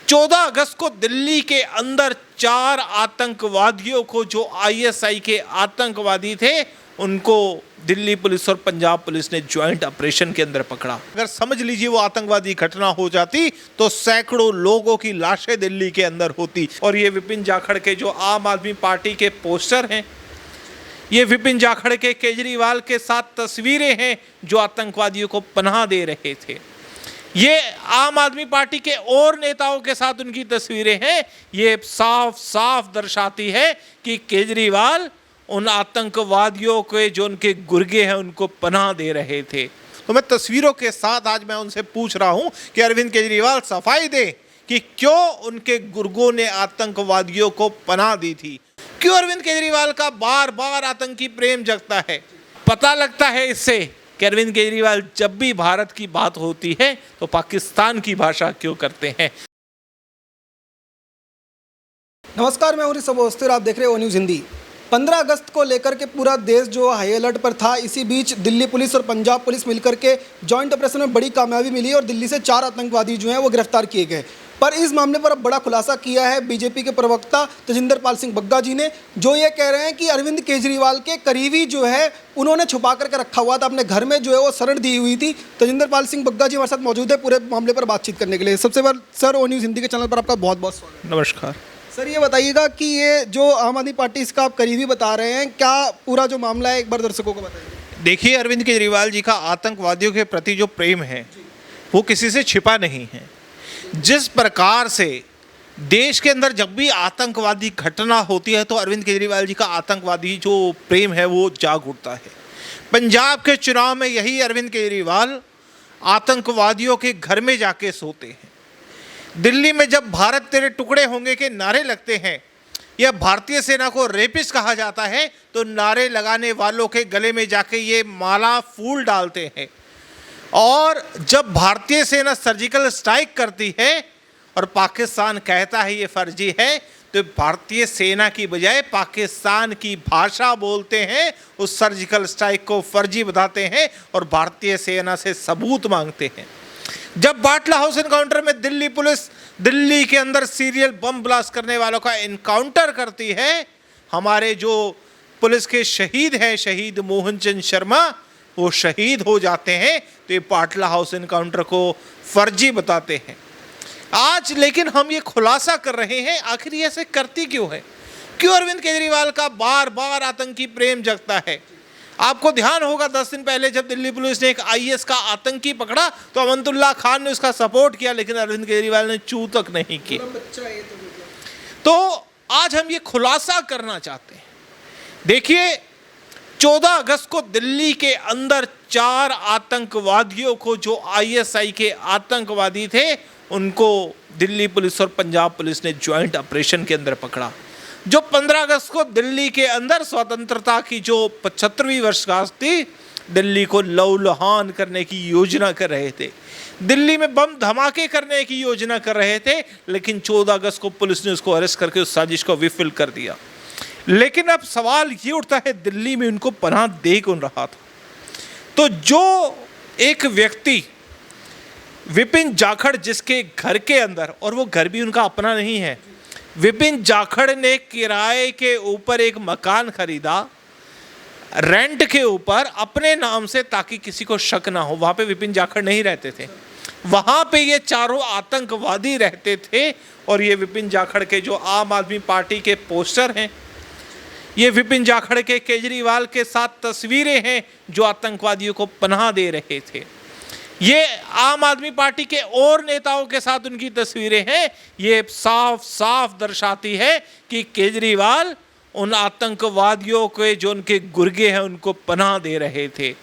14 अगस्त को दिल्ली के अंदर 4 आतंकवादियों को, जो आईएसआई के आतंकवादी थे, उनको दिल्ली पुलिस और पंजाब पुलिस ने ज्वाइंट ऑपरेशन के अंदर पकड़ा। अगर समझ लीजिए वो आतंकवादी घटना हो जाती तो सैकड़ों लोगों की लाशें दिल्ली के अंदर होती। और ये विपिन जाखड़ के जो आम आदमी पार्टी के पोस्टर हैं, ये विपिन जाखड़ के केजरीवाल के साथ तस्वीरें हैं जो आतंकवादियों को पनाह दे रहे थे। ये आम आदमी पार्टी के और नेताओं के साथ उनकी तस्वीरें हैं। ये साफ साफ दर्शाती है कि केजरीवाल उन आतंकवादियों के जो उनके गुर्गे हैं उनको पनाह दे रहे थे। तो मैं तस्वीरों के साथ आज मैं उनसे पूछ रहा हूं कि अरविंद केजरीवाल सफाई दें कि क्यों उनके गुर्गों ने आतंकवादियों को पनाह दी थी। क्यों अरविंद केजरीवाल का बार बार आतंकी प्रेम जगता है। पता लगता है इससे कि अरविंद केजरीवाल जब भी भारत की बात होती है तो पाकिस्तान की भाषा क्यों करते हैं। नमस्कार, मैं ऋषभ अवस्थी और आप देख रहे हो न्यूज़ हिंदी। 15 अगस्त को लेकर के पूरा देश जो हाई अलर्ट पर था। इसी बीच दिल्ली पुलिस और पंजाब पुलिस मिलकर के जॉइंट ऑपरेशन में बड़ी कामयाबी मिली और दिल्ली से 4 आतंकवादी जो हैं वो गिरफ्तार किए गए। पर इस मामले पर अब बड़ा खुलासा किया है बीजेपी के प्रवक्ता तेजिंदर पाल सिंह बग्गा जी ने, जो ये कह रहे हैं कि अरविंद केजरीवाल के करीबी जो है उन्होंने छुपा करके रखा हुआ था, अपने घर में जो है वो शरण दी हुई थी। तेजिंदर पाल सिंह बग्गा जी हमारे साथ मौजूद है पूरे मामले पर बातचीत करने के लिए। सबसे पहले सर, ओ न्यूज़ हिंदी के चैनल पर आपका बहुत बहुत स्वागत। नमस्कार सर, ये बताइएगा कि ये जो आम आदमी पार्टी इसका आप करीबी बता रहे हैं, क्या पूरा जो मामला है एक बार दर्शकों को बताइए। देखिए, अरविंद केजरीवाल जी का आतंकवादियों के प्रति जो प्रेम है वो किसी से छिपा नहीं है। जिस प्रकार से देश के अंदर जब भी आतंकवादी घटना होती है तो अरविंद केजरीवाल जी का आतंकवादी जो प्रेम है वो जाग उठता है। पंजाब के चुनाव में यही अरविंद केजरीवाल आतंकवादियों के घर में जाके सोते हैं। दिल्ली में जब भारत तेरे टुकड़े होंगे के नारे लगते हैं या भारतीय सेना को रेपिस्ट कहा जाता है तो नारे लगाने वालों के गले में जाके ये माला फूल डालते हैं। और जब भारतीय सेना सर्जिकल स्ट्राइक करती है और पाकिस्तान कहता है ये फर्जी है, तो भारतीय सेना की बजाय पाकिस्तान की भाषा बोलते हैं, उस सर्जिकल स्ट्राइक को फर्जी बताते हैं और भारतीय सेना से सबूत मांगते हैं। जब बाटला हाउस एनकाउंटर में दिल्ली पुलिस दिल्ली के अंदर सीरियल बम ब्लास्ट करने वालों का एनकाउंटर करती है, हमारे जो पुलिस के शहीद हैं, शहीद मोहन चंद शर्मा, वो शहीद हो जाते हैं, तो ये बाटला हाउस एनकाउंटर को फर्जी बताते हैं। आज लेकिन हम ये खुलासा कर रहे हैं आखिर ये ऐसे करती क्यों है। क्यों अरविंद केजरीवाल का बार बार आतंकी प्रेम जगता है। आपको ध्यान होगा 10 दिन पहले जब दिल्ली पुलिस ने एक आईएएस का आतंकी पकड़ा तो अमंतुल्लाह खान ने उसका सपोर्ट किया, लेकिन अरविंद केजरीवाल ने चू तक नहीं की। तो आज हम ये खुलासा करना चाहते हैं। देखिए, 14 अगस्त को दिल्ली के अंदर 4 आतंकवादियों को, जो आईएसआई के आतंकवादी थे, उनको दिल्ली पुलिस और पंजाब पुलिस ने ज्वाइंट ऑपरेशन के अंदर पकड़ा। जो 15 अगस्त को दिल्ली के अंदर स्वतंत्रता की जो 75वीं वर्षगांठ थी, दिल्ली को लहूलुहान करने की योजना कर रहे थे, दिल्ली में बम धमाके करने की योजना कर रहे थे, लेकिन 14 अगस्त को पुलिस ने उसको अरेस्ट करके उस साजिश को विफल कर दिया। लेकिन अब सवाल ये उठता है, दिल्ली में उनको पनाह दे कौन रहा था। तो जो एक व्यक्ति विपिन जाखड़, जिसके घर के अंदर, और वो घर भी उनका अपना नहीं है, विपिन जाखड़ ने किराए के ऊपर एक मकान खरीदा, रेंट के ऊपर अपने नाम से, ताकि किसी को शक ना हो। वहाँ पे विपिन जाखड़ नहीं रहते थे, वहाँ पे ये चारों आतंकवादी रहते थे। और ये विपिन जाखड़ के जो आम आदमी पार्टी के पोस्टर हैं, ये विपिन जाखड़ के केजरीवाल के साथ तस्वीरें हैं जो आतंकवादियों को पनाह दे रहे थे। ये आम आदमी पार्टी के और नेताओं के साथ उनकी तस्वीरें हैं। ये साफ साफ दर्शाती है कि केजरीवाल उन आतंकवादियों के जो उनके गुर्गे हैं उनको पनाह दे रहे थे।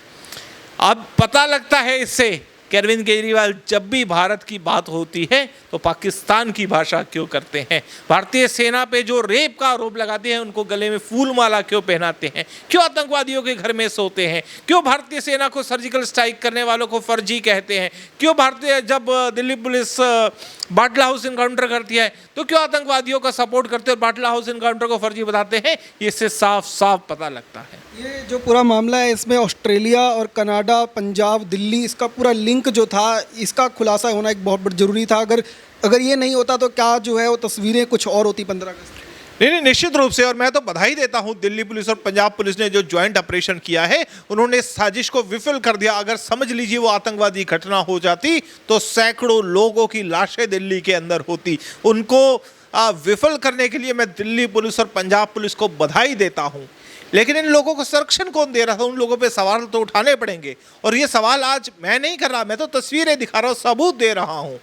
अब पता लगता है इससे कि अरविंद केजरीवाल जब भी भारत की बात होती है तो पाकिस्तान की भाषा क्यों करते हैं। भारतीय सेना पे जो रेप का आरोप लगाते हैं, उनको गले में फूल माला क्यों पहनाते हैं, क्यों आतंकवादियों के घर में सोते हैं, क्यों भारतीय सेना को सर्जिकल स्ट्राइक करने वालों को फर्जी कहते हैं, क्यों भारतीय जब दिल्ली पुलिस बाटला हाउस एनकाउंटर करती है तो क्यों आतंकवादियों का सपोर्ट करते हैं और बाटला हाउस एनकाउंटर को फर्जी बताते हैं। इससे साफ साफ पता लगता है। ये जो पूरा मामला है इसमें ऑस्ट्रेलिया और कनाडा, पंजाब, दिल्ली, इसका पूरा लिंक जो था, इसका खुलासा होना एक बहुत ज़रूरी था। अगर अगर ये नहीं होता तो क्या जो है वो तस्वीरें कुछ और होती 15 अगस्त? नहीं, निश्चित रूप से। और मैं तो बधाई देता हूं दिल्ली पुलिस और पंजाब पुलिस ने जो ज्वाइंट ऑपरेशन किया है, उन्होंने इस साजिश को विफल कर दिया। अगर समझ लीजिए वो आतंकवादी घटना हो जाती तो सैकड़ों लोगों की लाशें दिल्ली के अंदर होती। उनको विफल करने के लिए मैं दिल्ली पुलिस और पंजाब पुलिस को बधाई देता हूं। लेकिन इन लोगों को संरक्षण कौन दे रहा था? उन लोगों पे सवाल तो उठाने पड़ेंगे। और ये सवाल आज मैं नहीं कर रहा, मैं तो तस्वीरें दिखा रहा हूं, सबूत दे रहा हूं।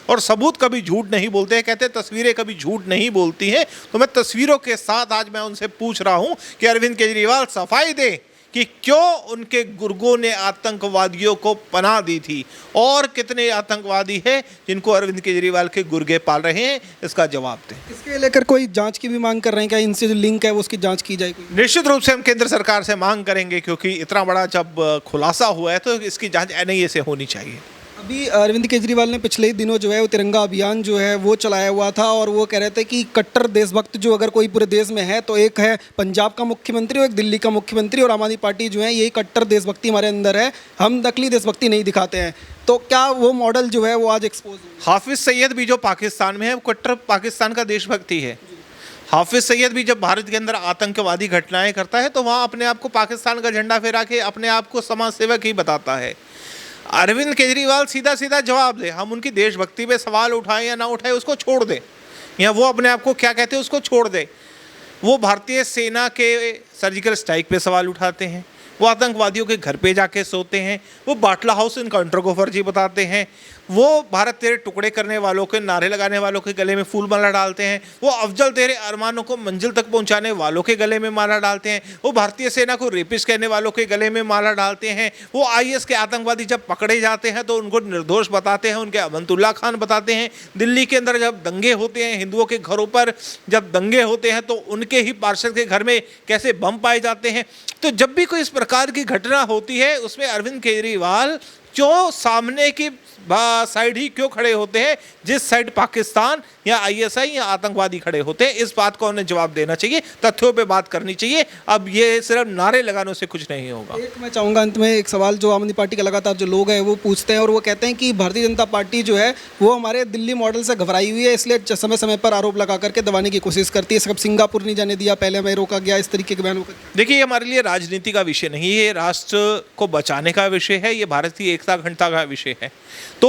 और सबूत कभी झूठ नहीं बोलते हैं, कहते हैं तस्वीरें कभी झूठ नहीं बोलती हैं। तो मैं तस्वीरों के साथ आज मैं उनसे पूछ रहा हूं कि अरविंद केजरीवाल सफाई दें कि क्यों उनके गुर्गों ने आतंकवादियों को पनाह दी थी, और कितने आतंकवादी हैं जिनको अरविंद केजरीवाल के गुर्गे पाल रहे हैं, इसका जवाब दें। इसके लेकर कोई जांच की भी मांग कर रहे हैं, क्या इनसे जो लिंक है वो उसकी जांच की जाए? निश्चित रूप से हम केंद्र सरकार से मांग करेंगे, क्योंकि इतना बड़ा जब खुलासा हुआ है तो इसकी जांच एनआईए से होनी चाहिए। अभी अरविंद केजरीवाल ने पिछले ही दिनों जो है वो तिरंगा अभियान जो है वो चलाया हुआ था, और वो कह रहे थे कि कट्टर देशभक्त जो अगर कोई पूरे देश में है तो एक है पंजाब का मुख्यमंत्री और एक दिल्ली का मुख्यमंत्री, और आम आदमी पार्टी जो है यही कट्टर देशभक्ति हमारे अंदर है, हम नकली देशभक्ति नहीं दिखाते हैं। तो क्या वो मॉडल जो है वो आज एक्सपोज हो? हाफिज सईद भी जो पाकिस्तान में है, वो कट्टर पाकिस्तान का देशभक्ति है। हाफिज सईद भी जब भारत के अंदर आतंकवादी घटनाएं करता है तो वहाँ अपने आप को पाकिस्तान का झंडा फहरा के अपने आप को समाज सेवक ही बताता है। अरविंद केजरीवाल सीधा सीधा जवाब दे, हम उनकी देशभक्ति पे सवाल उठाएं या ना उठाएं उसको छोड़ दें, या वो अपने आप को क्या कहते हैं उसको छोड़ दें। वो भारतीय सेना के सर्जिकल स्ट्राइक पे सवाल उठाते हैं, वो आतंकवादियों के घर पे जाके सोते हैं, वो बाटला हाउस इनकाउंटर को फर्जी बताते हैं, वो भारत तेरे टुकड़े करने वालों के नारे लगाने वालों के गले में फूल माला डालते हैं, वो अफजल तेरे अरमानों को मंजिल तक पहुंचाने वालों के गले में माला डालते हैं, वो भारतीय सेना को रेपिस्ट कहने वालों के गले में माला डालते हैं, वो आईएस के आतंकवादी जब पकड़े जाते हैं तो उनको निर्दोष बताते हैं, उनके अमंतुल्लाह खान बताते हैं। दिल्ली के अंदर जब दंगे होते हैं, हिंदुओं के घरों पर जब दंगे होते हैं तो उनके ही पार्षद के घर में कैसे बम पाए जाते हैं। तो जब भी कोई इस प्रकार की घटना होती है उसमें अरविंद केजरीवाल क्यों सामने की साइड ही क्यों खड़े होते हैं, जिस साइड पाकिस्तान या आईएसआई या आतंकवादी खड़े होते हैं? इस बात को उन्हें जवाब देना चाहिए, तथ्यों पे बात करनी चाहिए। अब ये सिर्फ नारे लगाने से कुछ नहीं होगा। एक मैं चाहूँगा अंत में एक सवाल जो आम आदमी पार्टी के लगातार जो लोग हैं वो पूछते हैं, और वो कहते हैं कि भारतीय जनता पार्टी जो है वो हमारे दिल्ली मॉडल से घबराई हुई है, इसलिए समय समय पर आरोप लगा करके दबाने की कोशिश करती है। सब सिंगापुर नहीं जाने दिया, पहले हमें रोका गया, इस तरीके के बयान। देखिए, ये हमारे लिए राजनीति का विषय नहीं है, ये राष्ट्र को बचाने का विषय है, ये भारत की एकता अखंडता का विषय है। तो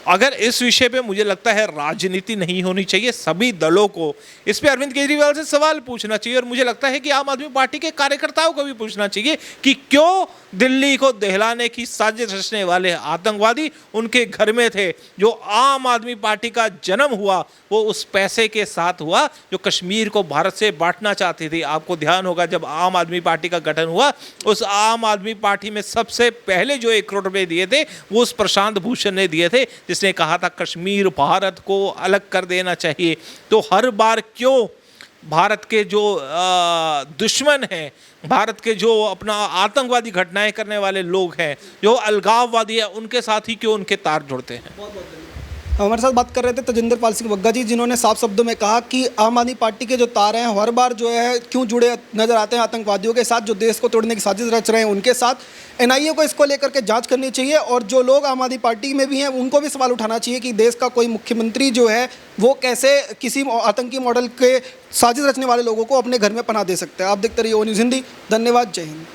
अगर इस विषय पे मुझे लगता है राजनीति नहीं होनी चाहिए, सभी दलों को इस पे अरविंद केजरीवाल से सवाल पूछना चाहिए। और मुझे लगता है कि आम आदमी पार्टी के कार्यकर्ताओं को भी पूछना चाहिए कि क्यों दिल्ली को दहलाने की साजिश रचने वाले आतंकवादी उनके घर में थे। जो आम आदमी पार्टी का जन्म हुआ वो उस पैसे के साथ हुआ जो कश्मीर को भारत से बांटना चाहती थी। आपको ध्यान होगा जब आम आदमी पार्टी का गठन हुआ, उस आम आदमी पार्टी में सबसे पहले जो 1 करोड़ रुपए दिए थे वो उस प्रशांत भूषण ने दिए थे, जिसने कहा था कश्मीर भारत को अलग कर देना चाहिए। तो हर बार क्यों भारत के जो दुश्मन हैं, भारत के जो अपना आतंकवादी घटनाएं करने वाले लोग हैं, जो अलगाववादी है, उनके साथ ही क्यों उनके तार जुड़ते हैं? हमारे साथ बात कर रहे थे तजिंदर पाल सिंह बग्गा जी, जिन्होंने साफ शब्दों में कहा कि आम आदमी पार्टी के जो तार हैं हर बार जो है क्यों जुड़े नजर आते हैं आतंकवादियों के साथ, जो देश को तोड़ने की साजिश रच रहे हैं उनके साथ। एनआईए को इसको लेकर के जांच करनी चाहिए, और जो लोग आम आदमी पार्टी में भी हैं उनको भी सवाल उठाना चाहिए कि देश का कोई मुख्यमंत्री जो है वो कैसे किसी आतंकी मॉडल के साजिश रचने वाले लोगों को अपने घर में पनाह दे सकते हैं। आप देखते रहिए ओ न्यूज़ हिंदी। धन्यवाद। जय हिंद।